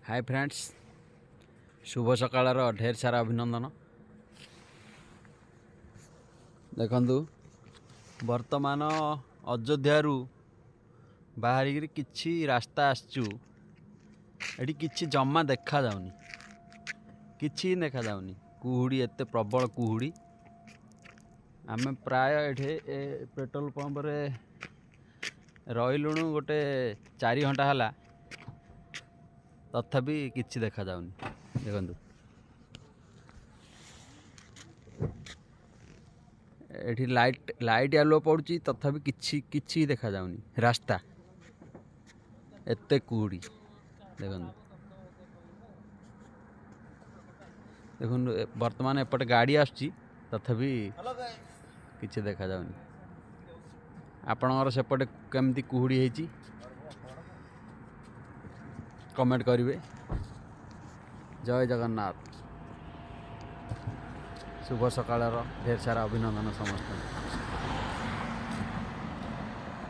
Hi friends, शुभ सकाळ ढेर सारा अभिनंदन। देखु वर्तमान अयोध्या बाहर किछि रास्ता आसचु एटी किछि जमा देखा जाउनी, किछि देखा जाउनी। कुहुड़ी एते प्रबल कुहुड़ी। आमे प्राय एठे पेट्रोल पंप रे रहिलुणु गोटे 4 घंटा हला, तथापि किछि देखा जाउनी। देखंतु एठी लाइट आलो पड़ुची, तथापि किछि देखा जाउनी। रास्ता एते कुहुड़ी देखंतु। देखंतु वर्तमान एपटे गाड़ी आसुची, तथापि किछि देखा जाउनी। आपणकर सेपटे केमती कुहुड़ी हेची कमेंट करिवे। जय जगन्नाथ। शुभ सकाळ ढेर सारा अभिनंदन समस्त।